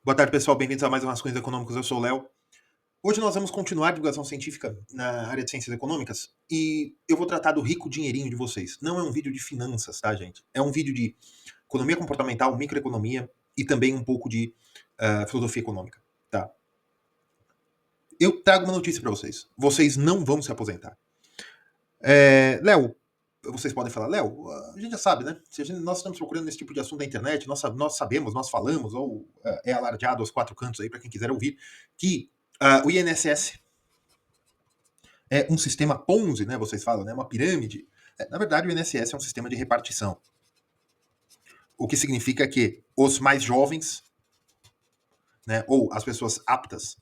Boa tarde, pessoal. Bem-vindos a mais umas Rascunhos Econômicos. Eu sou o Léo. Hoje nós vamos continuar a divulgação científica na área de ciências econômicas e eu vou tratar do rico dinheirinho de vocês. Não é um vídeo de finanças, tá, gente? É um vídeo de economia comportamental, microeconomia e também um pouco de filosofia econômica, tá? Eu trago uma notícia para vocês. Vocês não vão se aposentar. Léo, vocês podem falar, Léo, a gente já sabe, né? Se nós estamos procurando esse tipo de assunto na internet, nós sabemos, nós falamos, ou é alardeado aos quatro cantos aí para quem quiser ouvir, que o INSS é um sistema Ponzi, né? Vocês falam, né? Uma pirâmide. Na verdade, o INSS é um sistema de repartição. O que significa que os mais jovens, né, ou as pessoas aptas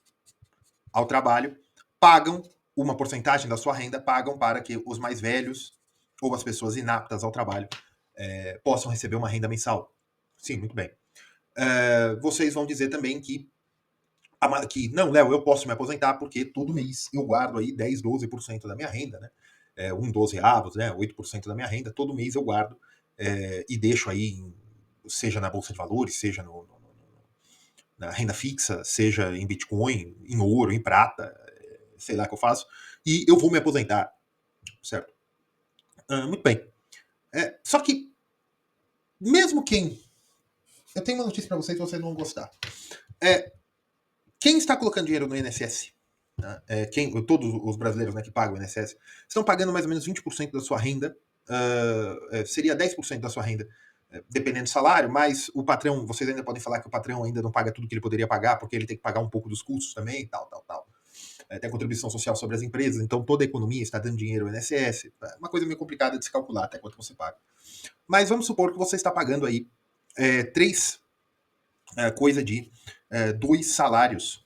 ao trabalho, pagam uma porcentagem da sua renda, pagam para que os mais velhos ou as pessoas inaptas ao trabalho possam receber uma renda mensal. Sim, muito bem. Vocês vão dizer também que não, Léo, eu posso me aposentar porque todo mês eu guardo aí 10, 12% da minha renda, né? 12 avos, né? 8% da minha renda, todo mês eu guardo e deixo aí, seja na Bolsa de Valores, seja na renda fixa, seja em Bitcoin, em ouro, em prata, sei lá o que eu faço, e eu vou me aposentar, certo? Muito bem. Só que, mesmo quem. Eu tenho uma notícia para vocês, vocês não vão gostar. Quem está colocando dinheiro no INSS? Né? Todos os brasileiros, né, que pagam o INSS estão pagando mais ou menos 20% da sua renda, seria 10% da sua renda, dependendo do salário, mas o patrão, vocês ainda podem falar que o patrão ainda não paga tudo que ele poderia pagar, porque ele tem que pagar um pouco dos custos também, tal. Tem a contribuição social sobre as empresas, então toda a economia está dando dinheiro ao INSS. É uma coisa meio complicada de se calcular até quanto você paga. Mas vamos supor que você está pagando aí coisa de 2 salários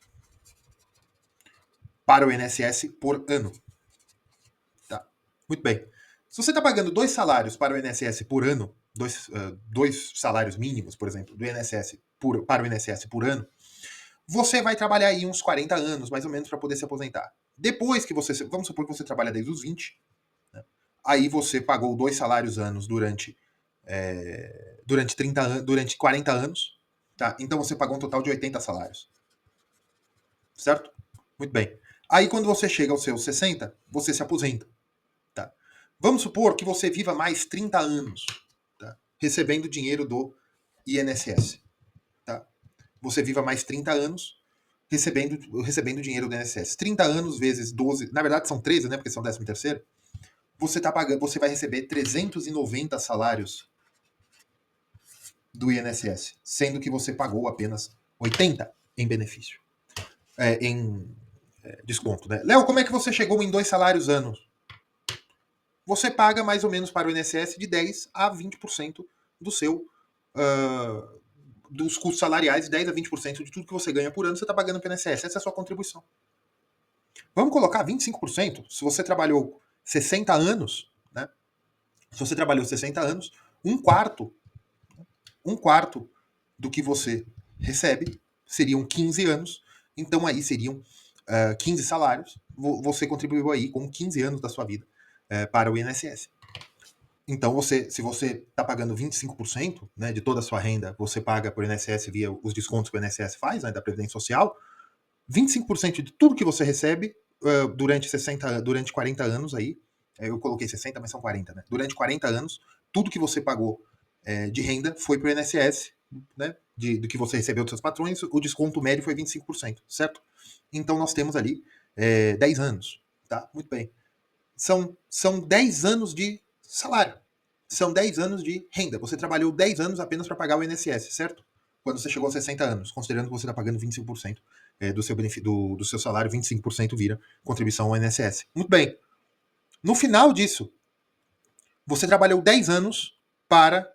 para o INSS por ano. Tá. Muito bem. Se você está pagando 2 salários para o INSS por ano, dois salários mínimos, por exemplo, do INSS para o INSS por ano, você vai trabalhar aí uns 40 anos, mais ou menos, para poder se aposentar. Depois que você. Vamos supor que você trabalha desde os 20, né? Aí você pagou 2 salários anos durante 40 anos. Tá? Então você pagou um total de 80 salários. Certo? Muito bem. Aí quando você chega aos seus 60, você se aposenta. Tá? Vamos supor que você viva mais 30 anos, tá? Recebendo dinheiro do INSS. Tá? Você viva mais 30 anos recebendo dinheiro do INSS. 30 anos vezes 12, na verdade são 13, né? Porque são 13 terceiro. Você vai receber 390 salários do INSS, sendo que você pagou apenas 80 em benefício. Em desconto, né? Léo, como é que você chegou em 2 salários anos? Você paga mais ou menos para o INSS de 10 a 20% do seu dos custos salariais, 10 a 20% de tudo que você ganha por ano, você está pagando para o INSS. Essa é a sua contribuição. Vamos colocar 25%. Se você trabalhou 60 anos, né? Se você trabalhou 60 anos, um quarto do que você recebe seriam 15 anos. Então aí seriam 15 salários. Você contribuiu aí com 15 anos da sua vida para o INSS. Então, se você está pagando 25%, né, de toda a sua renda, você paga por INSS via os descontos que o INSS faz, né, da Previdência Social, 25% de tudo que você recebe durante 40 anos aí, eu coloquei 60, mas são 40, né? Durante 40 anos, tudo que você pagou de renda foi para o INSS, né, do que você recebeu dos seus patrões, o desconto médio foi 25%, certo? Então, nós temos ali 10 anos, tá? Muito bem. São 10 anos de salário. São 10 anos de renda. Você trabalhou 10 anos apenas para pagar o INSS, certo? Quando você chegou a 60 anos, considerando que você está pagando 25% do seu salário, 25% vira contribuição ao INSS. Muito bem. No final disso, você trabalhou 10 anos para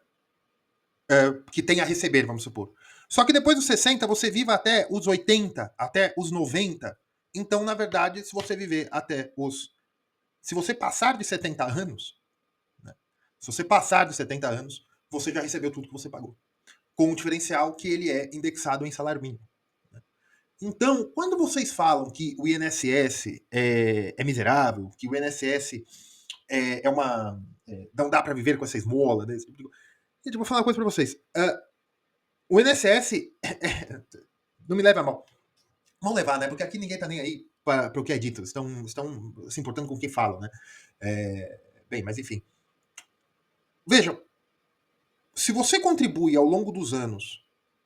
que tenha a receber, vamos supor. Só que depois dos 60, você viva até os 80, até os 90. Então, na verdade, se você viver até os. Se você passar de 70 anos, se você passar de 70 anos, você já recebeu tudo que você pagou. Com o diferencial que ele é indexado em salário mínimo. Então, quando vocês falam que o INSS é miserável, que o INSS é uma. Não dá para viver com essa esmola, gente, vou falar uma coisa para vocês. O INSS Não me leva a mal. Vão levar, né? Porque aqui ninguém tá nem aí para o que é dito. Estão se importando com o que falam, né? Bem, mas enfim. Vejam, se você contribui ao longo dos anos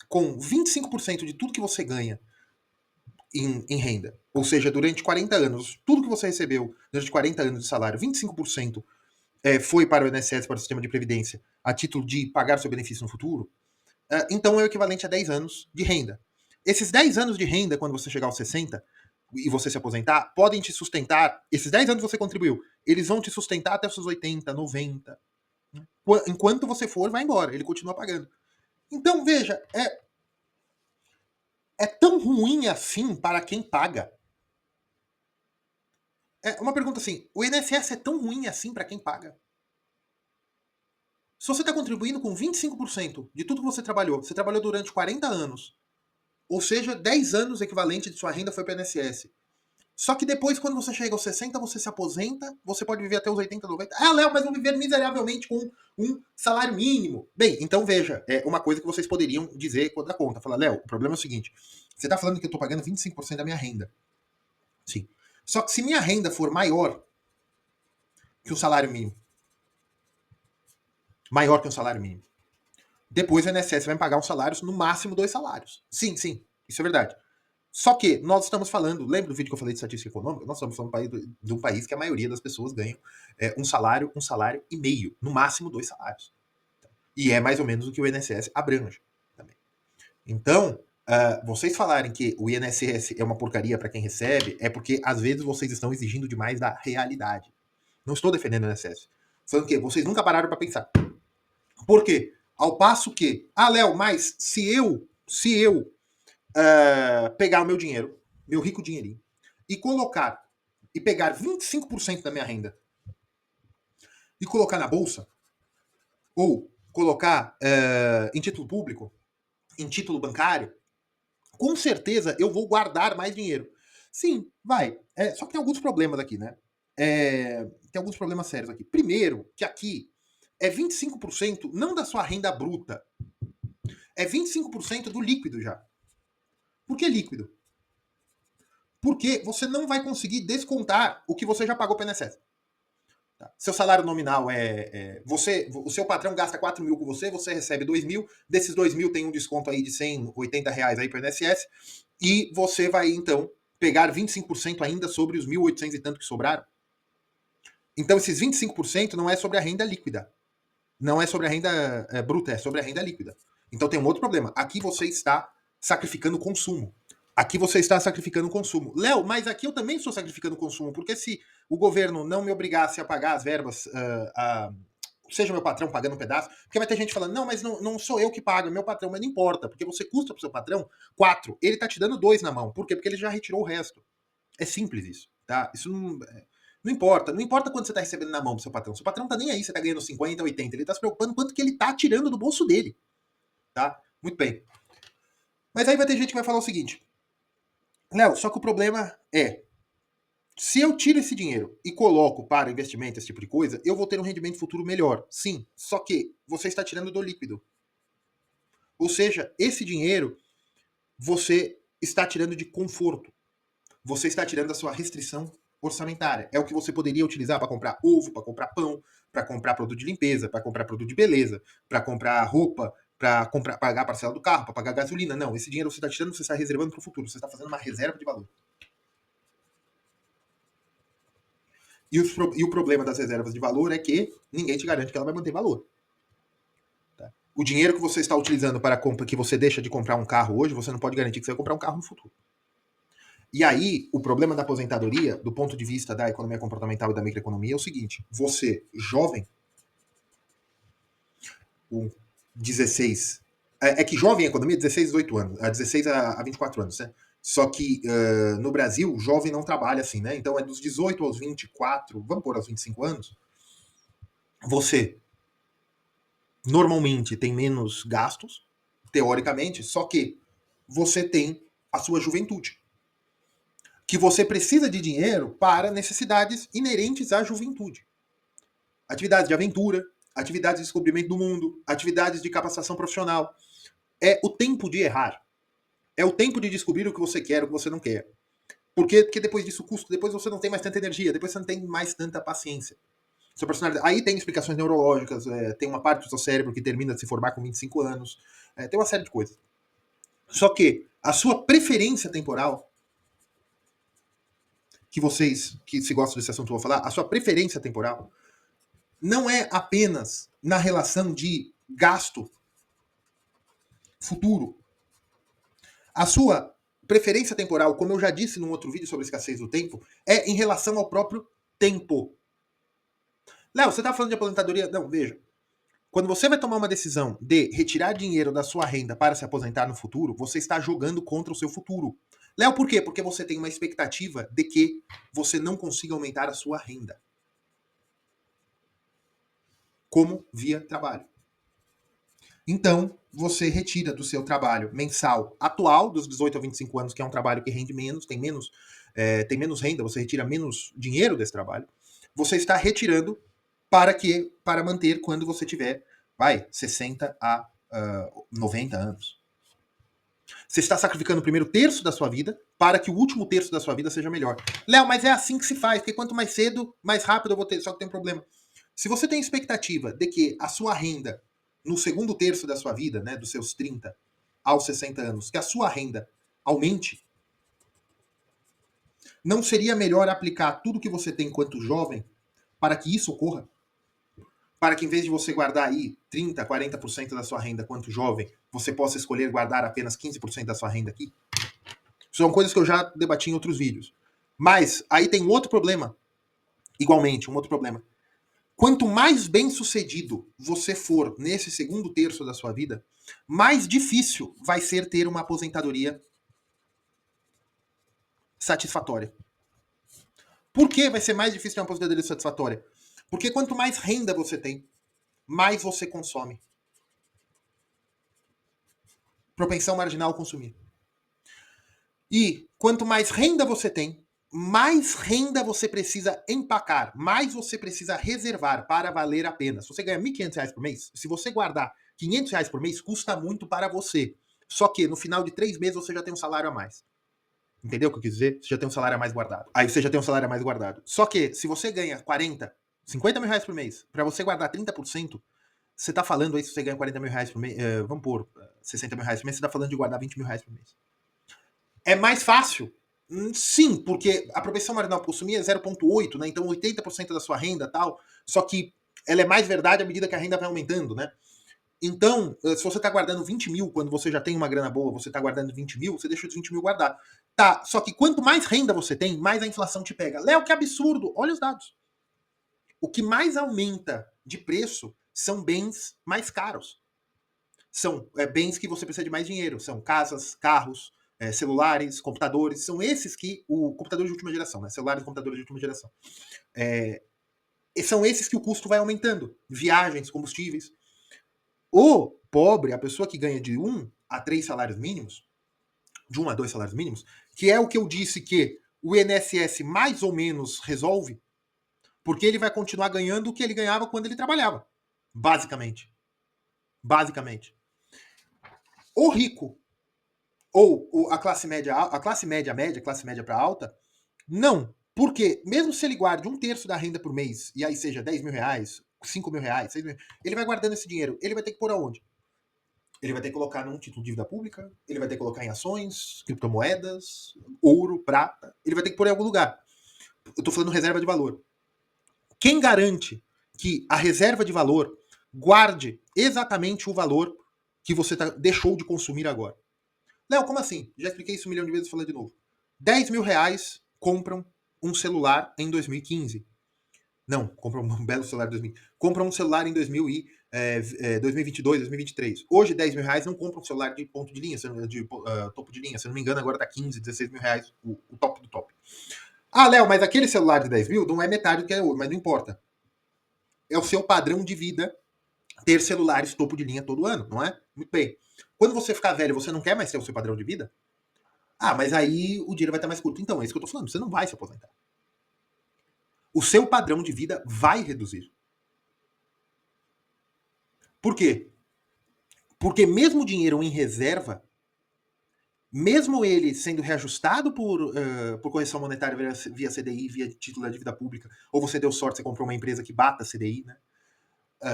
com 25% de tudo que você ganha em renda, ou seja, durante 40 anos, tudo que você recebeu durante 40 anos de salário, 25% foi para o INSS, para o sistema de previdência, a título de pagar seu benefício no futuro, então é o equivalente a 10 anos de renda. Esses 10 anos de renda, quando você chegar aos 60 e você se aposentar, podem te sustentar. Esses 10 anos que você contribuiu, eles vão te sustentar até os seus 80, 90. Enquanto você for, vai embora. Ele continua pagando. Então, veja, é tão ruim assim para quem paga. É uma pergunta assim: o INSS é tão ruim assim para quem paga? Se você está contribuindo com 25% de tudo que você trabalhou durante 40 anos, ou seja, 10 anos equivalente de sua renda foi para o INSS. Só que depois, quando você chega aos 60, você se aposenta, você pode viver até os 80, 90. Ah, Léo, mas vou viver miseravelmente com um salário mínimo. Bem, então veja, é uma coisa que vocês poderiam dizer quando dá conta. Falar, Léo, o problema é o seguinte, você está falando que eu estou pagando 25% da minha renda. Sim. Só que se minha renda for maior que o salário mínimo, maior que o salário mínimo, depois o INSS vai me pagar um salário, no máximo 2 salários. Sim, sim, isso é verdade. Só que nós estamos falando, lembra do vídeo que eu falei de estatística econômica? Nós estamos falando de um país que a maioria das pessoas ganham um salário e meio, no máximo 2 salários. E é mais ou menos o que o INSS abrange também. Então, vocês falarem que o INSS é uma porcaria para quem recebe, é porque às vezes vocês estão exigindo demais da realidade. Não estou defendendo o INSS. Falando que vocês nunca pararam para pensar. Por quê? Ao passo que, Léo, mas se eu pegar o meu dinheiro, meu rico dinheirinho, e pegar 25% da minha renda e colocar na bolsa, ou colocar em título público, em título bancário, com certeza eu vou guardar mais dinheiro. Sim, vai. Só que tem alguns problemas aqui, né? Tem alguns problemas sérios aqui. Primeiro, que aqui é 25% não da sua renda bruta, é 25% do líquido já. Por que líquido? Porque você não vai conseguir descontar o que você já pagou para o INSS. Tá? Seu salário nominal o seu patrão gasta 4 mil com você, você recebe 2 mil, desses 2 mil tem um desconto aí de 180 reais aí para o INSS, e você vai então pegar 25% ainda sobre os 1.800 e tanto que sobraram. Então esses 25% não é sobre a renda líquida, não é sobre a renda bruta, é sobre a renda líquida. Então tem um outro problema. Aqui você está sacrificando o consumo. Aqui você está sacrificando o consumo. Léo, mas aqui eu também estou sacrificando o consumo, porque se o governo não me obrigasse a pagar as verbas, seja meu patrão pagando um pedaço, porque vai ter gente falando, não, mas não sou eu que pago, é meu patrão, mas não importa, porque você custa pro seu patrão 4, ele tá te dando 2 na mão. Por quê? Porque ele já retirou o resto. É simples isso, tá? Isso não importa. Não importa quanto você tá recebendo na mão do seu patrão. Seu patrão tá nem aí, você tá ganhando 50, 80. Ele tá se preocupando quanto que ele tá tirando do bolso dele, tá? Muito bem. Mas aí vai ter gente que vai falar o seguinte, Léo, só que o problema é, se eu tiro esse dinheiro e coloco para investimento, esse tipo de coisa, eu vou ter um rendimento futuro melhor. Sim, só que você está tirando do líquido. Ou seja, esse dinheiro você está tirando de conforto. Você está tirando da sua restrição orçamentária. É o que você poderia utilizar para comprar ovo, para comprar pão, para comprar produto de limpeza, para comprar produto de beleza, para comprar roupa, para pagar a parcela do carro, para pagar gasolina. Não, esse dinheiro você está tirando, você está reservando para o futuro. Você está fazendo uma reserva de valor. E o problema das reservas de valor é que ninguém te garante que ela vai manter valor. Tá? O dinheiro que você está utilizando para a compra, que você deixa de comprar um carro hoje, você não pode garantir que você vai comprar um carro no futuro. E aí, o problema da aposentadoria, do ponto de vista da economia comportamental e da microeconomia, é o seguinte: você, jovem, com 16. Que jovem em economia é 16 a 18 anos, 16 a 24 anos, né? Só que no Brasil, jovem não trabalha assim, né? Então é dos 18 aos 24, vamos pôr aos 25 anos, você normalmente tem menos gastos, teoricamente, só que você tem a sua juventude. Que você precisa de dinheiro para necessidades inerentes à juventude. Atividades de aventura, atividades de descobrimento do mundo, atividades de capacitação profissional. É o tempo de errar. É o tempo de descobrir o que você quer, o que você não quer. Porque depois disso, o custo, depois você não tem mais tanta energia, depois você não tem mais tanta paciência. Sua personalidade. Aí tem explicações neurológicas, tem uma parte do seu cérebro que termina de se formar com 25 anos, tem uma série de coisas. Só que a sua preferência temporal, que vocês que se gostam desse assunto vão falar, a sua preferência temporal não é apenas na relação de gasto futuro. A sua preferência temporal, como eu já disse num outro vídeo sobre a escassez do tempo, é em relação ao próprio tempo. Léo, você está falando de aposentadoria? Não, veja. Quando você vai tomar uma decisão de retirar dinheiro da sua renda para se aposentar no futuro, você está jogando contra o seu futuro. Léo, por quê? Porque você tem uma expectativa de que você não consiga aumentar a sua renda. Como via trabalho. Então, você retira do seu trabalho mensal atual, dos 18 a 25 anos, que é um trabalho que rende menos, tem menos renda, você retira menos dinheiro desse trabalho. Você está retirando para manter quando você tiver, 60 a 90 anos. Você está sacrificando o primeiro terço da sua vida para que o último terço da sua vida seja melhor. Léo, mas é assim que se faz, porque quanto mais cedo, mais rápido eu vou ter. Só que tem um problema. Se você tem expectativa de que a sua renda, no segundo terço da sua vida, né, dos seus 30 aos 60 anos, que a sua renda aumente, não seria melhor aplicar tudo que você tem enquanto jovem para que isso ocorra? Para que em vez de você guardar aí 30, 40% da sua renda quanto jovem, você possa escolher guardar apenas 15% da sua renda aqui? São coisas que eu já debati em outros vídeos. Mas aí tem um outro problema. Igualmente, um outro problema. Quanto mais bem sucedido você for nesse segundo terço da sua vida, mais difícil vai ser ter uma aposentadoria satisfatória. Por que vai ser mais difícil ter uma aposentadoria satisfatória? Porque quanto mais renda você tem, mais você consome. Propensão marginal a consumir. E quanto mais renda você tem, mais renda você precisa empacar, mais você precisa reservar para valer a pena. Se você ganha R$1.500 por mês, se você guardar R$500 por mês, custa muito para você. Só que no final de 3 meses você já tem um salário a mais. Entendeu o que eu quis dizer? Você já tem um salário a mais guardado. Aí você já tem um salário a mais guardado. Só que se você ganha 40, 50 mil reais por mês, para você guardar 30%, você tá falando aí, se você ganha 40 mil reais por mês, vamos pôr 60 mil reais por mês, você tá falando de guardar 20 mil reais por mês. É mais fácil? Sim, porque a propensão marginal para consumir é 0,8, né? Então 80% da sua renda tal, só que ela é mais verdade à medida que a renda vai aumentando, né? Então, se você está guardando 20 mil, quando você já tem uma grana boa, você está guardando 20 mil, você deixa os 20 mil guardar. Tá, só que quanto mais renda você tem, mais a inflação te pega. Léo, que absurdo! Olha os dados. O que mais aumenta de preço são bens mais caros. São bens que você precisa de mais dinheiro. São casas, carros, celulares, computadores. São esses que... O computador de última geração, né? Celulares e computadores de última geração. São esses que o custo vai aumentando. Viagens, combustíveis. O pobre, a pessoa que ganha de 1 a 3 salários mínimos, de 1 a 2 salários mínimos, que é o que eu disse que o INSS mais ou menos resolve, porque ele vai continuar ganhando o que ele ganhava quando ele trabalhava. Basicamente. Basicamente. O rico, ou a classe média média, classe média para alta, não. Porque mesmo se ele guarde um terço da renda por mês, e aí seja 10 mil reais, 5 mil reais, 6 mil, ele vai guardando esse dinheiro. Ele vai ter que pôr aonde? Ele vai ter que colocar num título de dívida pública, ele vai ter que colocar em ações, criptomoedas, ouro, prata. Ele vai ter que pôr em algum lugar. Eu tô falando reserva de valor. Quem garante que a reserva de valor guarde exatamente o valor que você deixou de consumir agora? Léo, como assim? Já expliquei isso 1 milhão de vezes, falando de novo. 10 mil reais compram um celular em 2015. Não, compram um belo celular em 2000. Compram um celular em 2022, 2023. Hoje, 10 mil reais não compra um celular de ponto de linha, de topo de linha. Se eu não me engano, agora tá 15, 16 mil reais o top do top. Ah, Léo, mas aquele celular de 10 mil não é metade do que é hoje, mas não importa. É o seu padrão de vida ter celulares topo de linha todo ano, não é? Muito bem. Quando você ficar velho, você não quer mais ter o seu padrão de vida? Ah, mas aí o dinheiro vai estar mais curto. Então, é isso que eu tô falando. Você não vai se aposentar. O seu padrão de vida vai reduzir. Por quê? Porque mesmo o dinheiro em reserva, mesmo ele sendo reajustado por correção monetária via CDI, via título da dívida pública, ou você deu sorte, você comprou uma empresa que bata CDI, né?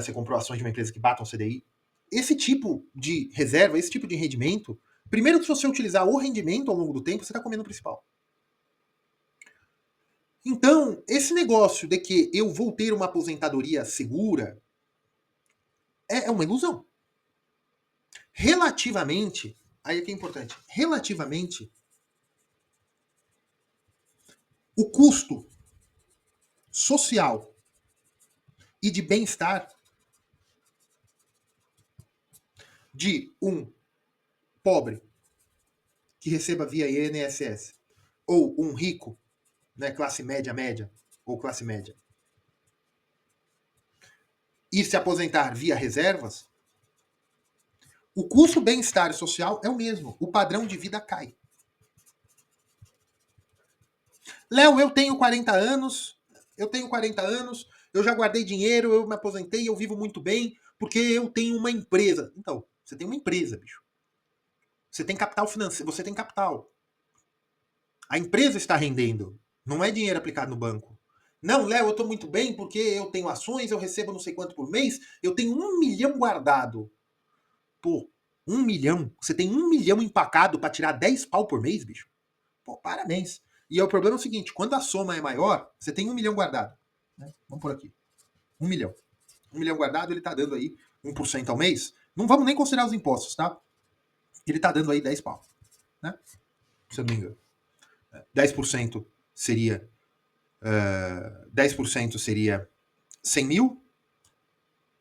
Você comprou ações de uma empresa que batam CDI. Esse tipo de reserva, esse tipo de rendimento, primeiro que se você utilizar o rendimento ao longo do tempo, você está comendo o principal. Então, esse negócio de que eu vou ter uma aposentadoria segura é uma ilusão. Relativamente, aí é que é importante, relativamente, o custo social e de bem-estar de um pobre que receba via INSS ou um rico, né, classe média ou classe média, e se aposentar via reservas, o custo bem-estar social é o mesmo. O padrão de vida cai. Léo, eu tenho 40 anos, eu já guardei dinheiro, eu me aposentei, eu vivo muito bem, porque eu tenho uma empresa. Então, você tem uma empresa, bicho. Você tem capital financeiro, você tem capital. A empresa está rendendo. Não é dinheiro aplicado no banco. Não, Léo, eu estou muito bem porque eu tenho ações, eu recebo não sei quanto por mês, eu tenho 1 milhão guardado. Pô, 1 milhão? Você tem 1 milhão empacado para tirar 10 pau por mês, bicho? Pô, parabéns. E o problema é o seguinte: quando a soma é maior, você tem 1 milhão guardado. Né? Vamos por aqui. 1 milhão. 1 milhão guardado, ele está dando aí 1% ao mês. Não vamos nem considerar os impostos, tá? Ele está dando aí 10 pau. Né? Se eu não me engano. 10% seria. 10% seria 100 mil.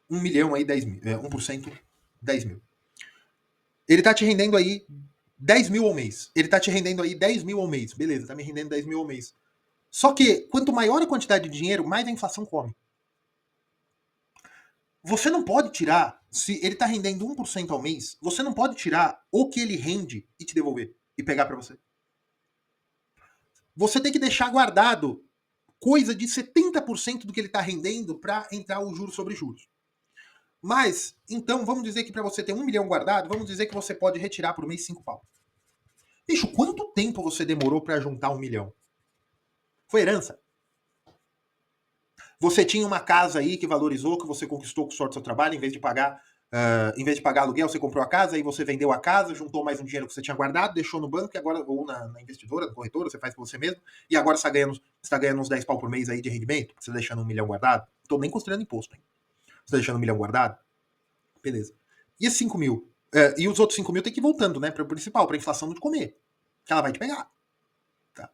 1 milhão aí, 10 mil. 1%, 10 mil. Ele está te rendendo aí 10 mil ao mês. Ele está te rendendo aí 10 mil ao mês. Beleza, está me rendendo 10 mil ao mês. Só que, quanto maior a quantidade de dinheiro, mais a inflação come. Você não pode tirar, se ele está rendendo 1% ao mês, você não pode tirar o que ele rende e te devolver. E pegar para você. Você tem que deixar guardado coisa de 70% do que ele está rendendo para entrar o juros sobre juros. Mas, então, vamos dizer que para você ter 1 milhão guardado, vamos dizer que você pode retirar por mês 5 pau. Bicho, quanto tempo você demorou para juntar 1 milhão? Foi herança? Você tinha uma casa aí que valorizou, que você conquistou com sorte do seu trabalho, em vez de pagar aluguel, você comprou a casa, aí você vendeu a casa, juntou mais um dinheiro que você tinha guardado, deixou no banco, e agora, ou na investidora, na corretora, você faz por você mesmo, e agora você está ganhando uns 10 pau por mês aí de rendimento, você está deixando 1 milhão guardado. Estou nem considerando imposto, hein? Você está deixando 1 milhão guardado? Beleza. E esses 5 mil? E os outros 5 mil tem que ir voltando, né? Para o principal, para a inflação não te comer. Que ela vai te pegar. Tá?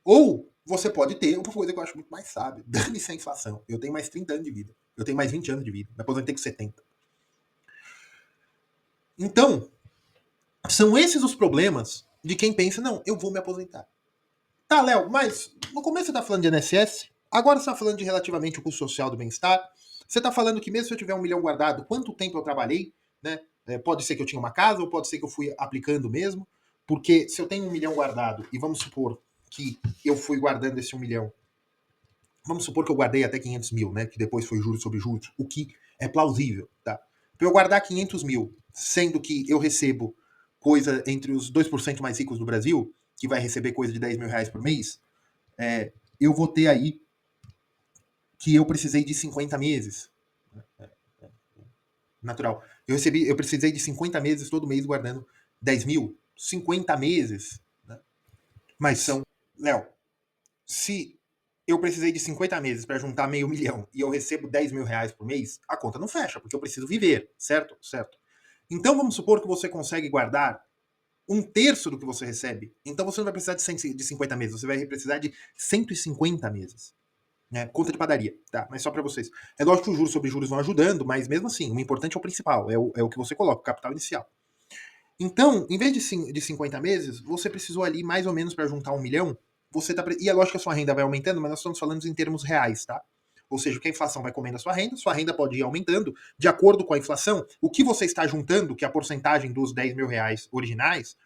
Ou você pode ter uma coisa que eu acho muito mais sábia. Dane-se a inflação. Eu tenho mais 30 anos de vida. Eu tenho mais 20 anos de vida. Me aposentei com 70. Então, são esses os problemas de quem pensa, não, eu vou me aposentar. Tá, Léo, mas no começo você tá falando de INSS, agora você tá falando de relativamente o custo social do bem-estar. Você tá falando que mesmo se eu tiver 1 milhão guardado, quanto tempo eu trabalhei, né? Pode ser que eu tinha uma casa, ou pode ser que eu fui aplicando mesmo. Porque se eu tenho 1 milhão guardado, e vamos supor que eu fui guardando esse 1 milhão, vamos supor que eu guardei até 500 mil, né? Que depois foi juros sobre juros, o que é plausível, tá? Para eu guardar 500 mil, sendo que eu recebo coisa entre os 2% mais ricos do Brasil, que vai receber coisa de 10 mil reais por mês, eu vou ter aí que eu precisei de 50 meses. Natural. Eu precisei de 50 meses todo mês guardando 10 mil. 50 meses. Né? Mas são. Léo, se eu precisei de 50 meses para juntar meio milhão e eu recebo 10 mil reais por mês, a conta não fecha, porque eu preciso viver, certo? Certo. Então vamos supor que você consegue guardar 1/3 do que você recebe. Então você não vai precisar de 50 meses, você vai precisar de 150 meses. Né? Conta de padaria, tá? Mas só para vocês. É lógico que os juros sobre juros vão ajudando, mas mesmo assim, o importante é o principal, é o que você coloca, o capital inicial. Então, em vez de 50 meses, você precisou ali mais ou menos para juntar 1 milhão. E é lógico que a sua renda vai aumentando, mas nós estamos falando em termos reais, tá? Ou seja, que a inflação vai comendo a sua renda pode ir aumentando de acordo com a inflação. O que você está juntando, que é a porcentagem dos 10 mil reais originais,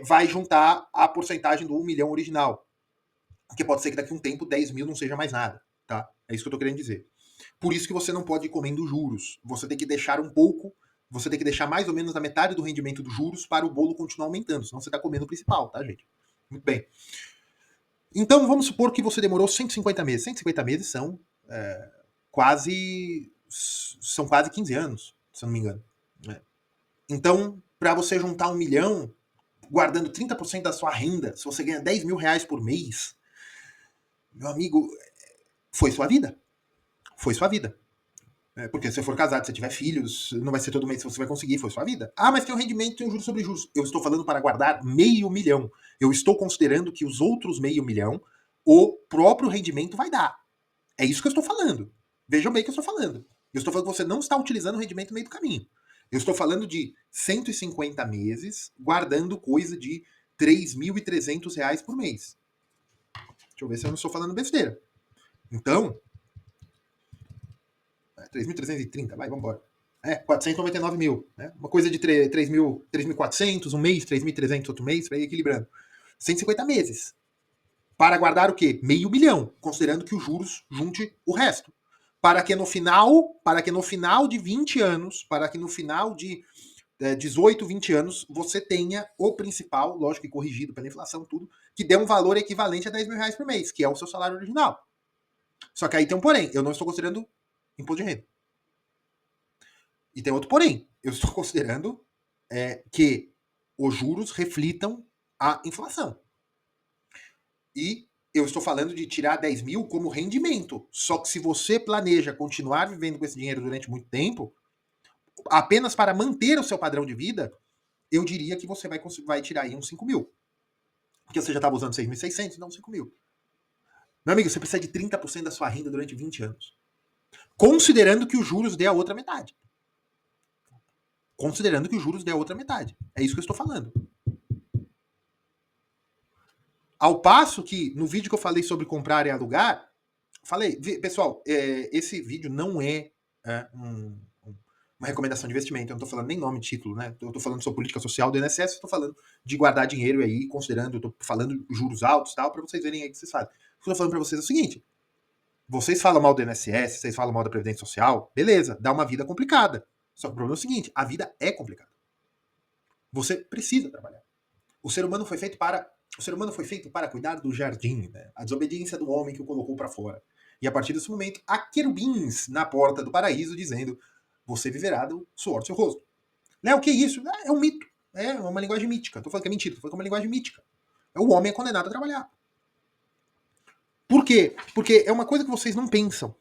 vai juntar a porcentagem do 1 milhão original. Porque pode ser que daqui a um tempo 10 mil não seja mais nada, tá? É isso que eu tô querendo dizer. Por isso que você não pode ir comendo juros. Você tem que deixar um pouco você tem que deixar mais ou menos a metade do rendimento dos juros para o bolo continuar aumentando, senão você está comendo o principal, tá, gente? Muito bem. Então, vamos supor que você demorou 150 meses. 150 meses são quase 15 anos, se eu não me engano. Né? Então, para você juntar 1 milhão, guardando 30% da sua renda, se você ganha 10 mil reais por mês, meu amigo, foi sua vida. Foi sua vida. Porque se você for casado, se tiver filhos, não vai ser todo mês que você vai conseguir, foi sua vida. Ah, mas tem um rendimento, tem um juros sobre juros. Eu estou falando para guardar 500 mil. Eu estou considerando que os outros 500 mil, o próprio rendimento vai dar. É isso que eu estou falando. Vejam bem o que eu estou falando. Eu estou falando que você não está utilizando o rendimento no meio do caminho. Eu estou falando de 150 meses, guardando coisa de 3.300 reais por mês. Deixa eu ver se eu não estou falando besteira. Então, 3.330, vai, vamos embora. 499 mil. Né? Uma coisa de 3.400 um mês, 3.300 outro mês, para ir equilibrando. 150 meses. Para guardar o quê? 500 mil, considerando que os juros junte o resto. Para que no final de 20 anos, para que no final de 18, 20 anos, você tenha o principal, lógico que corrigido pela inflação, tudo, que dê um valor equivalente a 10 mil reais por mês, que é o seu salário original. Só que aí tem um porém, eu não estou considerando imposto de renda. E tem outro porém, eu estou considerando que os juros reflitam a inflação. E eu estou falando de tirar 10 mil como rendimento. Só que se você planeja continuar vivendo com esse dinheiro durante muito tempo, apenas para manter o seu padrão de vida, eu diria que você vai tirar aí uns 5 mil. Porque você já estava usando 6.600, não 5 mil. Meu amigo, você precisa de 30% da sua renda durante 20 anos. Considerando que os juros dê a outra metade. Considerando que os juros dê a outra metade. É isso que eu estou falando. Ao passo que, no vídeo que eu falei sobre comprar e alugar, falei, pessoal, esse vídeo não é uma recomendação de investimento. Eu não estou falando nem nome, título, né? Eu estou falando sobre política social do INSS, estou falando de guardar dinheiro aí, considerando, eu estou falando juros altos e tal, para vocês verem aí o que vocês fazem. O que eu estou falando para vocês é o seguinte: vocês falam mal do INSS, vocês falam mal da Previdência Social, beleza, dá uma vida complicada. Só que o problema é o seguinte: a vida é complicada. Você precisa trabalhar. O ser humano foi feito para cuidar do jardim, né? A desobediência do homem que o colocou para fora. E a partir desse momento, há querubins na porta do paraíso dizendo: você viverá do suor do seu rosto. Né? O que é isso? É um mito. É uma linguagem mítica. Estou falando que é mentira, estou falando que é uma linguagem mítica. O homem é condenado a trabalhar. Por quê? Porque é uma coisa que vocês não pensam.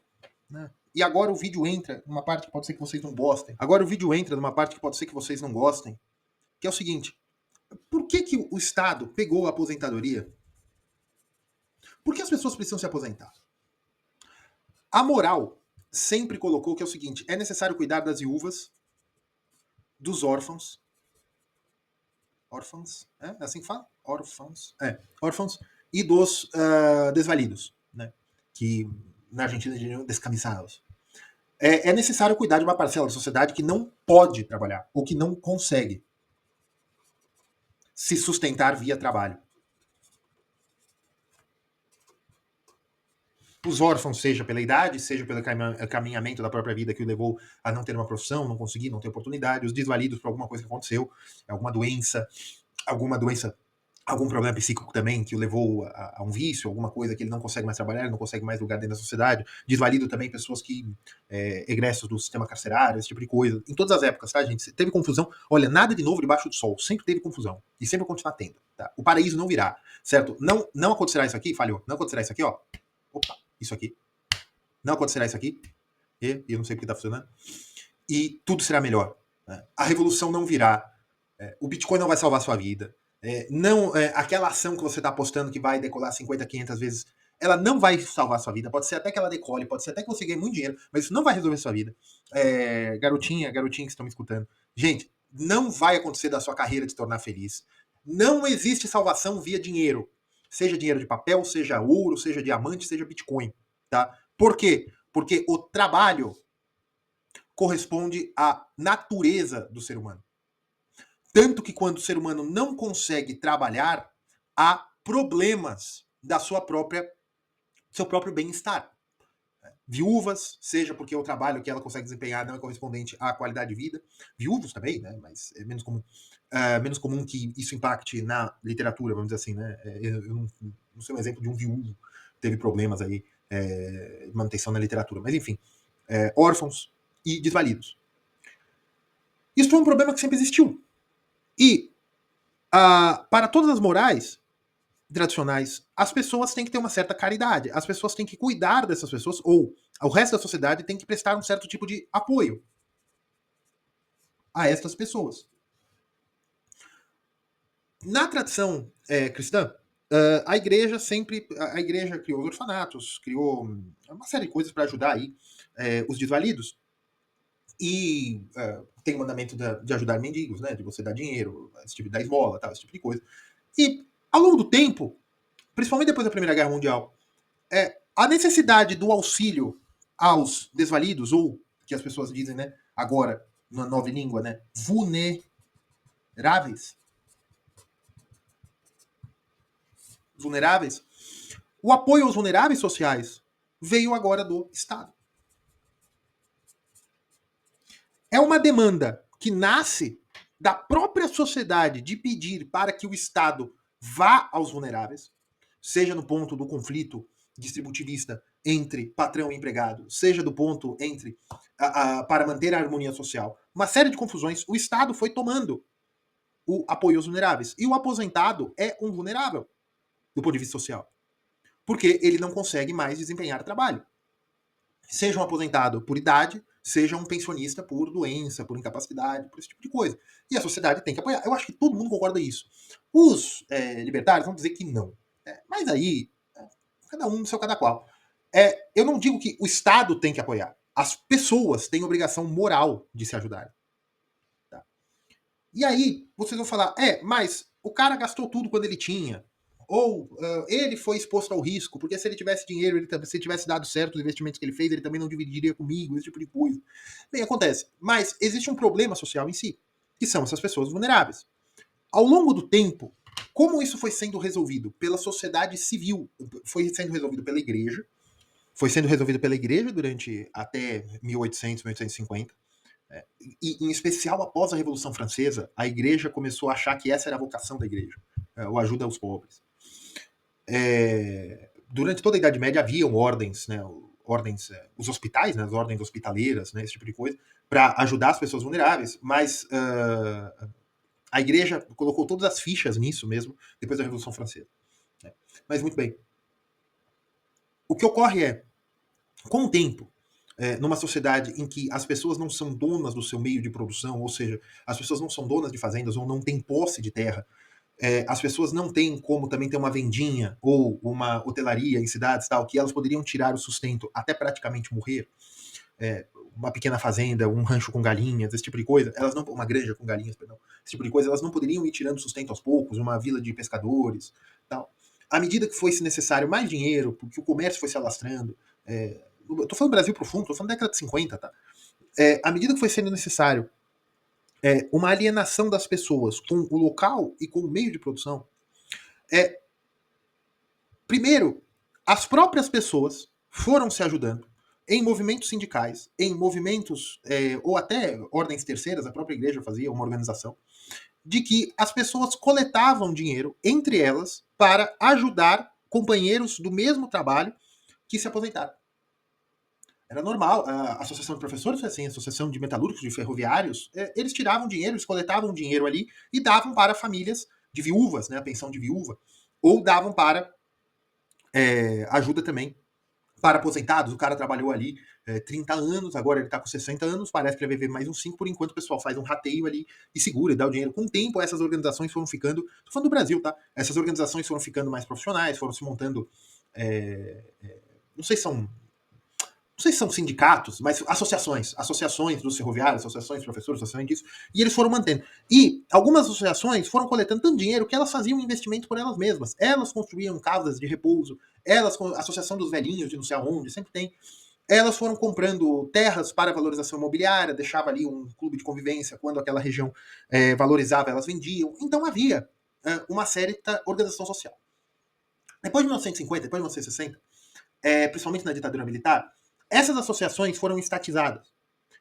Né? E agora o vídeo entra numa parte que pode ser que vocês não gostem. Agora o vídeo entra numa parte que pode ser que vocês não gostem. Que é o seguinte: por que o Estado pegou a aposentadoria? Por que as pessoas precisam se aposentar? A moral sempre colocou que é o seguinte: é necessário cuidar das viúvas, dos órfãos. Órfãos? É assim que fala? Órfãos. Órfãos e dos desvalidos, né? Que na Argentina diriam descamisados. É necessário cuidar de uma parcela da sociedade que não pode trabalhar ou que não consegue se sustentar via trabalho. Os órfãos, seja pela idade, seja pelo caminhamento da própria vida que o levou a não ter uma profissão, não conseguir, não ter oportunidade, os desvalidos por alguma coisa que aconteceu, algum problema psíquico também que o levou a um vício, alguma coisa que ele não consegue mais trabalhar, não consegue mais lugar dentro da sociedade. Desvalido também pessoas que egressos do sistema carcerário, esse tipo de coisa. Em todas as épocas, tá, gente? Teve confusão. Olha, nada de novo debaixo do sol. Sempre teve confusão. E sempre vai continuar tendo. Tá? O paraíso não virá, certo? Não acontecerá isso aqui, falhou. Não acontecerá isso aqui, ó. Opa, isso aqui. Não acontecerá isso aqui. E eu não sei porque tá funcionando. E tudo será melhor. Né? A revolução não virá. O Bitcoin não vai salvar a sua vida. Aquela ação que você está apostando que vai decolar 50, 500 vezes, ela não vai salvar a sua vida. Pode ser até que ela decole, pode ser até que você ganhe muito dinheiro, mas isso não vai resolver a sua vida. Garotinha que estão me escutando. Gente, não vai acontecer da sua carreira de se tornar feliz. Não existe salvação via dinheiro. Seja dinheiro de papel, seja ouro, seja diamante, seja Bitcoin. Tá? Por quê? Porque o trabalho corresponde à natureza do ser humano. Tanto que quando o ser humano não consegue trabalhar, há problemas da seu próprio bem-estar. viúvas, seja porque o trabalho que ela consegue desempenhar não é correspondente à qualidade de vida. Viúvos também, né? Mas é menos comum. Menos comum que isso impacte na literatura, vamos dizer assim, né? Eu não sei um exemplo de um viúvo que teve problemas aí, de manutenção na literatura. Mas enfim, órfãos e desvalidos. Isso foi um problema que sempre existiu. E para todas as morais tradicionais, as pessoas têm que ter uma certa caridade. As pessoas têm que cuidar dessas pessoas, ou o resto da sociedade tem que prestar um certo tipo de apoio a estas pessoas. Na tradição cristã, a igreja criou os orfanatos, criou uma série de coisas para ajudar aí os desvalidos. E tem o mandamento de ajudar mendigos, né? De você dar dinheiro, esse tipo, da esmola, tal, esse tipo de coisa. E ao longo do tempo, principalmente depois da Primeira Guerra Mundial, a necessidade do auxílio aos desvalidos, ou que as pessoas dizem, né, agora, na nova língua, né, vulneráveis, o apoio aos vulneráveis sociais veio agora do Estado. É uma demanda que nasce da própria sociedade de pedir para que o Estado vá aos vulneráveis, seja no ponto do conflito distributivista entre patrão e empregado, seja do ponto entre para manter a harmonia social. Uma série de confusões, o Estado foi tomando o apoio aos vulneráveis. E o aposentado é um vulnerável do ponto de vista social, porque ele não consegue mais desempenhar trabalho. Seja um aposentado por idade, seja um pensionista por doença, por incapacidade, por esse tipo de coisa. E a sociedade tem que apoiar. Eu acho que todo mundo concorda isso. Os libertários vão dizer que não. Mas aí, cada um no seu cada qual. Eu não digo que o Estado tem que apoiar. As pessoas têm obrigação moral de se ajudar. Tá? E aí, vocês vão falar, mas o cara gastou tudo quando ele tinha. Ou ele foi exposto ao risco, porque se ele tivesse dinheiro, se ele tivesse dado certo os investimentos que ele fez, ele também não dividiria comigo, esse tipo de coisa. Bem, acontece. Mas existe um problema social em si, que são essas pessoas vulneráveis. Ao longo do tempo, como isso foi sendo resolvido pela sociedade civil, foi sendo resolvido pela igreja, foi sendo resolvido pela igreja durante até 1800, 1850, e em especial após a Revolução Francesa, a igreja começou a achar que essa era a vocação da igreja, o ajuda aos pobres. Durante toda a Idade Média haviam ordens, né, os hospitais, né, as ordens hospitaleiras, né, esse tipo de coisa, para ajudar as pessoas vulneráveis, mas a igreja colocou todas as fichas nisso mesmo depois da Revolução Francesa. Né. Mas muito bem. O que ocorre com o tempo, numa sociedade em que as pessoas não são donas do seu meio de produção, ou seja, as pessoas não são donas de fazendas ou não têm posse de terra, as pessoas não têm como também ter uma vendinha ou uma hotelaria em cidades tal, que elas poderiam tirar o sustento até praticamente morrer, uma pequena fazenda, um rancho com galinhas, esse tipo de coisa, elas não, uma granja com galinhas, perdão, esse tipo de coisa, elas não poderiam ir tirando sustento aos poucos, uma vila de pescadores, tal. À medida que fosse necessário mais dinheiro, porque o comércio foi se alastrando, eu tô falando Brasil profundo, tô falando década de 50, tá? À medida que foi sendo necessário uma alienação das pessoas com o local e com o meio de produção, primeiro, as próprias pessoas foram se ajudando em movimentos sindicais, em movimentos, ou até ordens terceiras, a própria igreja fazia uma organização, de que as pessoas coletavam dinheiro entre elas para ajudar companheiros do mesmo trabalho que se aposentaram. Era normal. A associação de professores foi assim, a associação de metalúrgicos, de ferroviários, eles tiravam dinheiro, eles coletavam dinheiro ali e davam para famílias de viúvas, né, a pensão de viúva, ou davam para ajuda também para aposentados. O cara trabalhou ali 30 anos, agora ele está com 60 anos, parece que ele vai viver mais uns 5, por enquanto o pessoal faz um rateio ali e segura, e dá o dinheiro. Com o tempo, essas organizações foram ficando, tô falando do Brasil, tá? Essas organizações foram ficando mais profissionais, foram se montando, não sei se são sindicatos, mas associações dos ferroviários, associações de professores, associações disso, e eles foram mantendo. E algumas associações foram coletando tanto dinheiro que elas faziam investimento por elas mesmas. Elas construíam casas de repouso, a Associação dos Velhinhos de não sei aonde, sempre tem. Elas foram comprando terras para valorização imobiliária, deixava ali um clube de convivência, quando aquela região valorizava, elas vendiam. Então havia uma certa organização social. Depois de 1950, depois de 1960, principalmente na ditadura militar, Essas associações foram estatizadas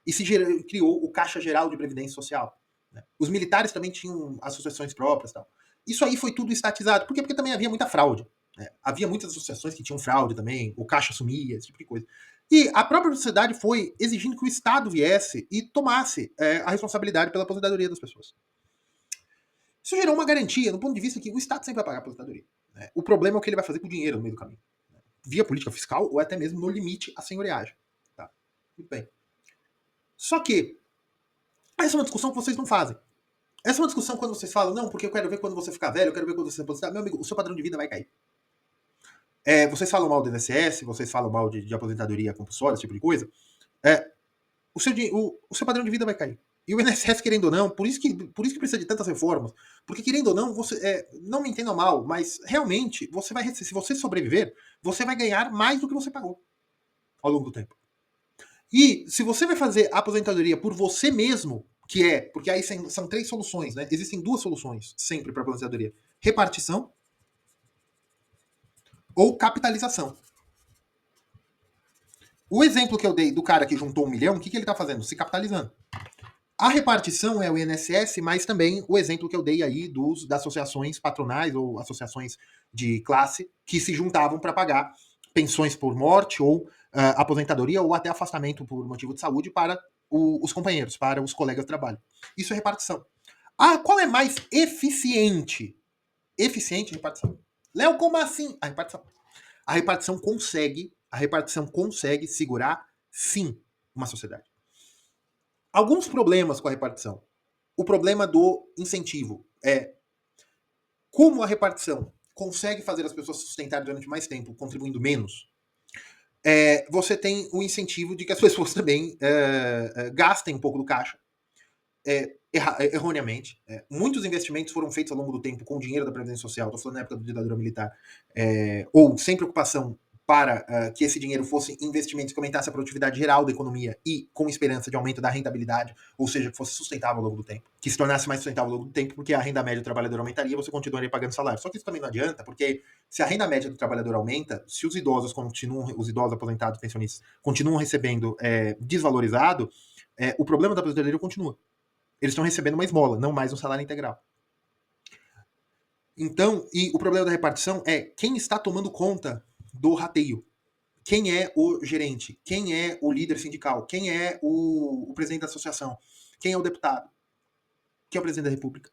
e se criou o Caixa Geral de Previdência Social. Né? Os militares também tinham associações próprias. Tal. Isso aí foi tudo estatizado. Por quê? Porque também havia muita fraude. Né? Havia muitas associações que tinham fraude também, o Caixa assumia, esse tipo de coisa. E a própria sociedade foi exigindo que o Estado viesse e tomasse a responsabilidade pela aposentadoria das pessoas. Isso gerou uma garantia, do ponto de vista que o Estado sempre vai pagar a aposentadoria. Né? O problema é o que ele vai fazer com o dinheiro no meio do caminho. Né? Via política fiscal ou até mesmo no limite à senhoreagem. Tá? Muito bem. Só que essa é uma discussão que vocês não fazem. Essa é uma discussão quando vocês falam, não, porque eu quero ver quando você ficar velho, eu quero ver quando você se aposentar. Meu amigo, o seu padrão de vida vai cair. Vocês falam mal do INSS, vocês falam mal de aposentadoria compulsória, esse tipo de coisa. O seu padrão de vida vai cair. E o INSS, querendo ou não, por isso que precisa de tantas reformas. Porque, querendo ou não, não me entenda mal, mas realmente, se você sobreviver, você vai ganhar mais do que você pagou ao longo do tempo. E se você vai fazer a aposentadoria por você mesmo, porque aí são 3 soluções, né? Existem 2 soluções sempre para aposentadoria: repartição ou capitalização. O exemplo que eu dei do cara que juntou 1 milhão, o que ele está fazendo? Se capitalizando. A repartição é o INSS, mas também o exemplo que eu dei aí das associações patronais ou associações de classe que se juntavam para pagar pensões por morte ou aposentadoria ou até afastamento por motivo de saúde para os companheiros, para os colegas de trabalho. Isso é repartição. Qual é mais eficiente? Eficiente repartição. Léo, como assim? A repartição consegue segurar, sim, uma sociedade. Alguns problemas com a repartição. O problema do incentivo é como a repartição consegue fazer as pessoas se sustentarem durante mais tempo, contribuindo menos. Você tem o incentivo de que as pessoas também gastem um pouco do caixa. Erroneamente. Muitos investimentos foram feitos ao longo do tempo com o dinheiro da Previdência Social, estou falando na época da ditadura militar, ou sem preocupação para que esse dinheiro fosse investimentos que aumentasse a produtividade geral da economia e com esperança de aumento da rentabilidade, ou seja, que fosse sustentável ao longo do tempo, que se tornasse mais sustentável ao longo do tempo, porque a renda média do trabalhador aumentaria e você continuaria pagando salário. Só que isso também não adianta, porque se a renda média do trabalhador aumenta, se os idosos aposentados, pensionistas, continuam recebendo desvalorizado, o problema da aposentadoria continua. Eles estão recebendo uma esmola, não mais um salário integral. Então, e o problema da repartição é quem está tomando conta do rateio. Quem é o gerente? Quem é o líder sindical? Quem é o presidente da associação? Quem é o deputado? Quem é o presidente da república?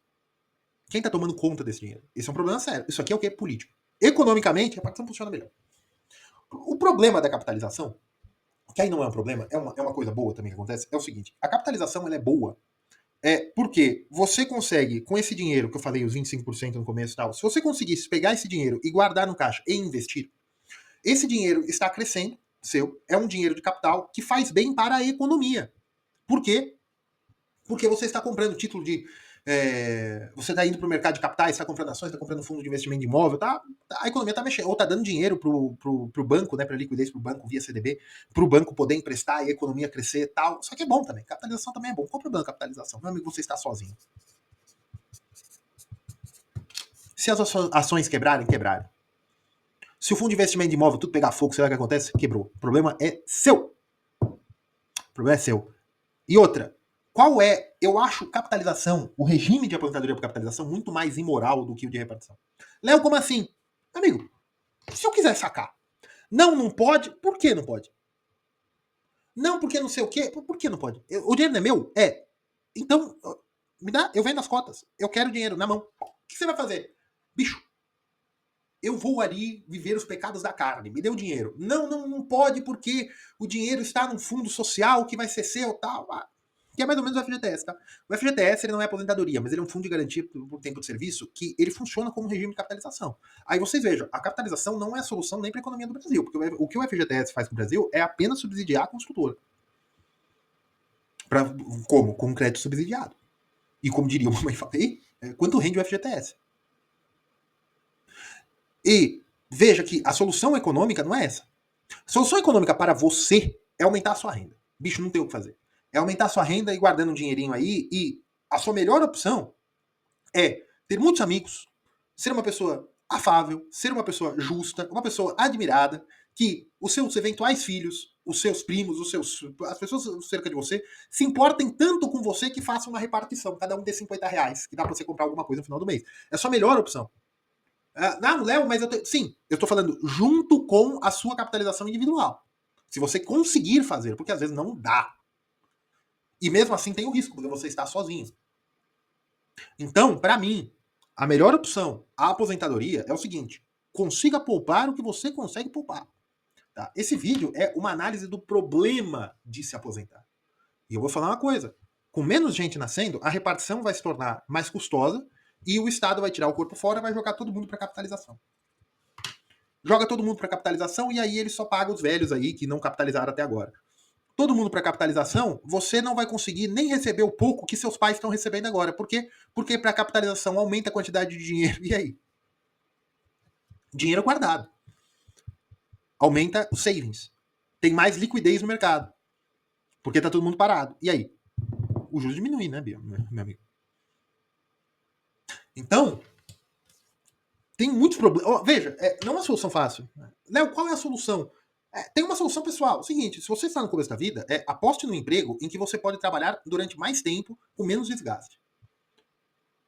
Quem está tomando conta desse dinheiro? Esse é um problema sério. Isso aqui é o que? Político. Economicamente, a repartição funciona melhor. O problema da capitalização, que aí não é um problema, é uma coisa boa também que acontece, é o seguinte: a capitalização ela é boa porque você consegue, com esse dinheiro que eu falei, os 25% no começo e tal, se você conseguisse pegar esse dinheiro e guardar no caixa e investir, esse dinheiro está crescendo, é um dinheiro de capital que faz bem para a economia. Por quê? Porque você está comprando título de. Você está indo para o mercado de capitais, está comprando ações, está comprando fundo de investimento de imóvel, a economia está mexendo, ou está dando dinheiro para o banco, né, para liquidez para o banco via CDB, para o banco poder emprestar e a economia crescer e tal. Só que é bom também. Capitalização também é bom. Qual o problema da capitalização? Meu amigo, você está sozinho. Se as ações quebrarem. Se o fundo de investimento de imóvel tudo pegar fogo, será que acontece? Quebrou. O problema é seu. O problema é seu. E outra, qual é, eu acho capitalização, o regime de aposentadoria por capitalização muito mais imoral do que o de repartição. Léo, como assim? Amigo, se eu quiser sacar, não pode, por que não pode? Não, porque não sei o quê, por que não pode? O dinheiro não é meu? Então, me dá, eu vendo as cotas, eu quero dinheiro na mão. O que você vai fazer? Bicho, eu vou ali viver os pecados da carne, me dê o dinheiro. Não pode porque o dinheiro está num fundo social que vai ser seu, tal. Que é mais ou menos o FGTS, tá? O FGTS ele não é aposentadoria, mas ele é um fundo de garantia por tempo de serviço que ele funciona como um regime de capitalização. Aí vocês vejam, a capitalização não é a solução nem para a economia do Brasil, porque o que o FGTS faz com o Brasil é apenas subsidiar a construtora. Como? Com um crédito subsidiado. E como diria uma mãe falei, quanto rende o FGTS? E veja que a solução econômica não é essa. A solução econômica para você é aumentar a sua renda. Bicho, não tem o que fazer. É aumentar a sua renda e guardando um dinheirinho aí. E a sua melhor opção é ter muitos amigos, ser uma pessoa afável, ser uma pessoa justa, uma pessoa admirada, que os seus eventuais filhos os seus primos, as pessoas cerca de você, se importem tanto com você que façam uma repartição. Cada um dê R$ 50, que dá pra você comprar alguma coisa no final do mês. É a sua melhor opção. Não, Léo, mas sim, eu tô falando junto com a sua capitalização individual. Se você conseguir fazer, porque às vezes não dá. E mesmo assim tem o risco, porque você está sozinho. Então, para mim, a melhor opção, a aposentadoria, é o seguinte: consiga poupar o que você consegue poupar. Tá? Esse vídeo é uma análise do problema de se aposentar. E eu vou falar uma coisa: com menos gente nascendo, a repartição vai se tornar mais custosa e o Estado vai tirar o corpo fora e vai jogar todo mundo para capitalização. Joga todo mundo para capitalização e aí ele só paga os velhos aí que não capitalizaram até agora. Todo mundo para capitalização, você não vai conseguir nem receber o pouco que seus pais estão recebendo agora. Por quê? Porque para capitalização aumenta a quantidade de dinheiro. E aí? Dinheiro guardado. Aumenta os savings. Tem mais liquidez no mercado. Porque tá todo mundo parado. E aí? O juros diminui, né, Bia, meu amigo? Então, tem muitos problemas. Veja, não é uma solução fácil. Léo, qual é a solução? Tem uma solução pessoal. Seguinte, se você está no começo da vida, aposte no emprego em que você pode trabalhar durante mais tempo com menos desgaste.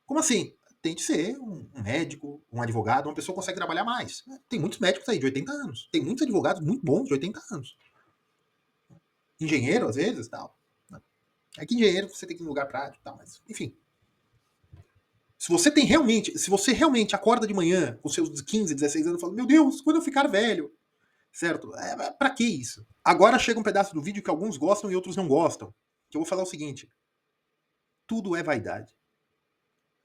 Como assim? Tente ser um médico, um advogado, uma pessoa que consegue trabalhar mais. Tem muitos médicos aí de 80 anos. Tem muitos advogados muito bons de 80 anos. Engenheiro, às vezes, tal. É que engenheiro você tem que ir em lugar prático, tal, mas enfim. Se você realmente acorda de manhã com seus 15, 16 anos e fala, meu Deus, quando eu ficar velho, certo? Pra que isso? Agora chega um pedaço do vídeo que alguns gostam e outros não gostam. Que eu vou falar o seguinte: tudo é vaidade.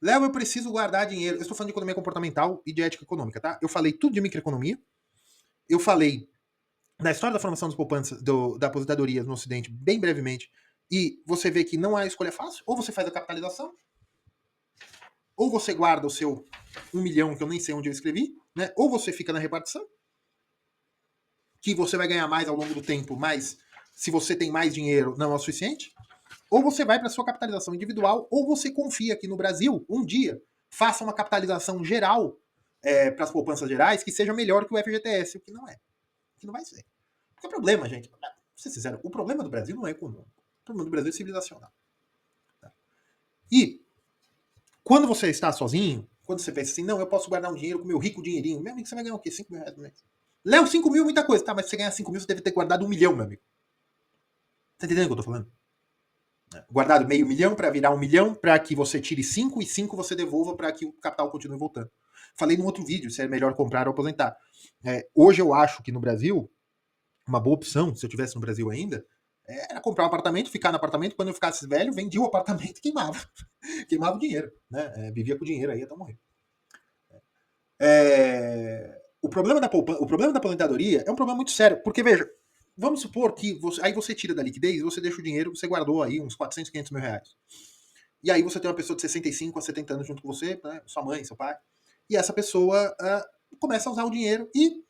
Léo, eu preciso guardar dinheiro. Eu estou falando de economia comportamental e de ética econômica, tá? Eu falei tudo de microeconomia. Eu falei da história da formação das poupanças, da aposentadoria no Ocidente, bem brevemente. E você vê que não há escolha fácil. Ou você faz a capitalização, ou você guarda o seu 1 milhão, que eu nem sei onde eu escrevi, né? Ou você fica na repartição, que você vai ganhar mais ao longo do tempo, mas se você tem mais dinheiro, não é o suficiente. Ou você vai para sua capitalização individual, ou você confia que no Brasil, um dia, faça uma capitalização geral para as poupanças gerais que seja melhor que o FGTS, o que não é. O que não vai ser. Porque o problema, gente, pra ser sincero, o problema do Brasil não é econômico. O problema do Brasil é civilizacional. Tá? E quando você está sozinho, quando você pensa assim, não, eu posso guardar um dinheiro com meu rico dinheirinho, meu amigo, você vai ganhar o quê? 5 mil reais no mês. Léo, 5 mil é muita coisa. Tá, mas se você ganhar 5 mil, você deve ter guardado 1 milhão, meu amigo. Tá entendendo o que eu tô falando? Guardado meio milhão para virar 1 milhão, para que você tire 5 e 5 você devolva para que o capital continue voltando. Falei num outro vídeo se é melhor comprar ou aposentar. Hoje eu acho que no Brasil, uma boa opção, se eu tivesse no Brasil ainda, era comprar um apartamento, ficar no apartamento, quando eu ficasse velho, vendia o apartamento e queimava. Queimava o dinheiro, né? Vivia com o dinheiro aí até morrer. O problema da aposentadoria é um problema muito sério, porque veja, vamos supor que aí você tira da liquidez, você deixa o dinheiro, você guardou aí uns 400, 500 mil reais. E aí você tem uma pessoa de 65 a 70 anos junto com você, né, sua mãe, seu pai, e essa pessoa começa a usar o dinheiro e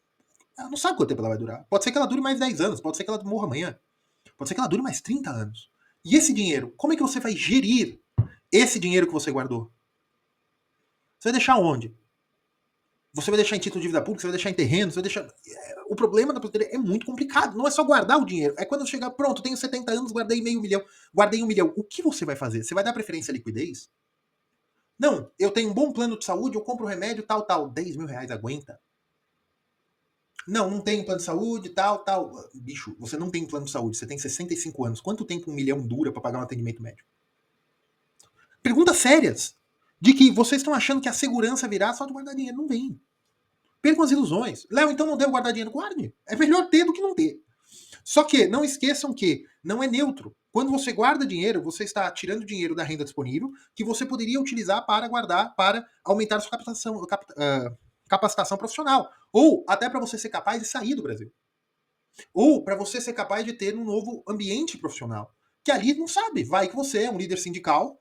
não sabe quanto tempo ela vai durar. Pode ser que ela dure mais 10 anos, pode ser que ela morra amanhã, pode ser que ela dure mais 30 anos. E esse dinheiro, como é que você vai gerir esse dinheiro que você guardou? Você vai deixar onde? Você vai deixar em título de dívida pública, você vai deixar em terreno, você vai deixar. O problema da aposentadoria é muito complicado. Não é só guardar o dinheiro. É quando chegar, pronto, tenho 70 anos, guardei meio milhão, guardei 1 milhão. O que você vai fazer? Você vai dar preferência à liquidez? Não, eu tenho um bom plano de saúde, eu compro remédio, tal, tal. 10 mil reais aguenta? Não, não tenho plano de saúde, tal, tal. Bicho, você não tem plano de saúde, você tem 65 anos. Quanto tempo 1 milhão dura para pagar um atendimento médico? Perguntas sérias. De que vocês estão achando que a segurança virá só de guardar dinheiro. Não vem. Percam as ilusões. Léo, então não devo guardar dinheiro? Guarde. É melhor ter do que não ter. Só que não esqueçam que não é neutro. Quando você guarda dinheiro, você está tirando dinheiro da renda disponível que você poderia utilizar para guardar, para aumentar a sua capacitação profissional. Ou até para você ser capaz de sair do Brasil. Ou para você ser capaz de ter um novo ambiente profissional. Que ali não sabe. Vai que você é um líder sindical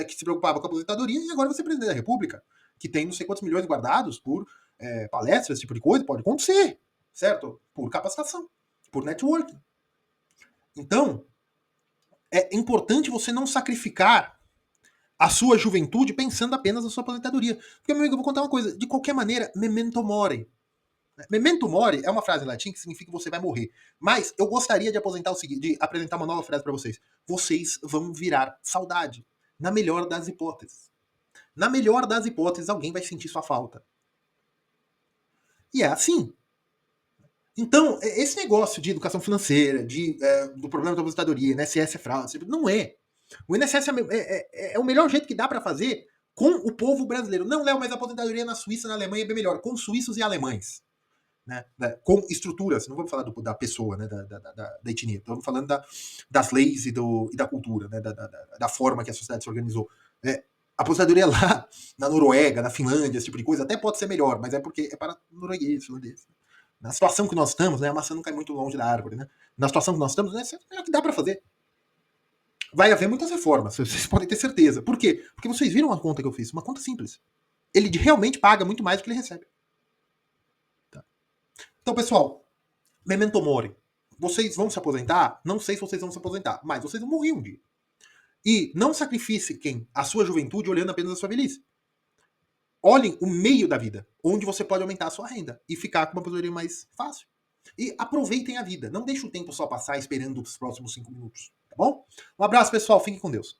que se preocupava com a aposentadoria e agora você é presidente da República. Que tem não sei quantos milhões guardados por palestras, esse tipo de coisa. Pode acontecer. Certo? Por capacitação. Por networking. Então, é importante você não sacrificar a sua juventude pensando apenas na sua aposentadoria. Porque, meu amigo, eu vou contar uma coisa. De qualquer maneira, memento mori. Memento mori é uma frase em latim que significa que você vai morrer. Mas eu gostaria de aposentar o seguinte, de apresentar uma nova frase para vocês. Vocês vão virar saudade. Na melhor das hipóteses. Na melhor das hipóteses, alguém vai sentir sua falta. E é assim. Então, esse negócio de educação financeira, do problema da aposentadoria, INSS é fraude, não é. O INSS é o melhor jeito que dá para fazer com o povo brasileiro. Não, Léo, mas a aposentadoria na Suíça, na Alemanha é bem melhor. Com suíços e alemães. Né, com estruturas, não vamos falar da pessoa, né, da etnia, estamos falando das leis e da cultura, né, da forma que a sociedade se organizou. A aposentadoria lá na Noruega, na Finlândia, esse tipo de coisa, até pode ser melhor, mas é porque é para norueguês, finlandês. Na situação que nós estamos, né, a maçã não cai muito longe da árvore, né? Na situação que nós estamos, né, é o que dá para fazer. Vai haver muitas reformas, vocês podem ter certeza. Por quê? Porque vocês viram a conta que eu fiz, uma conta simples. Ele realmente paga muito mais do que ele recebe. Então, pessoal, memento mori. Vocês vão se aposentar? Não sei se vocês vão se aposentar, mas vocês vão morrer um dia. E não sacrifiquem a sua juventude olhando apenas a sua velhice. Olhem o meio da vida, onde você pode aumentar a sua renda e ficar com uma aposentadoria mais fácil. E aproveitem a vida. Não deixe o tempo só passar esperando os próximos 5 minutos. Tá bom? Um abraço, pessoal. Fiquem com Deus.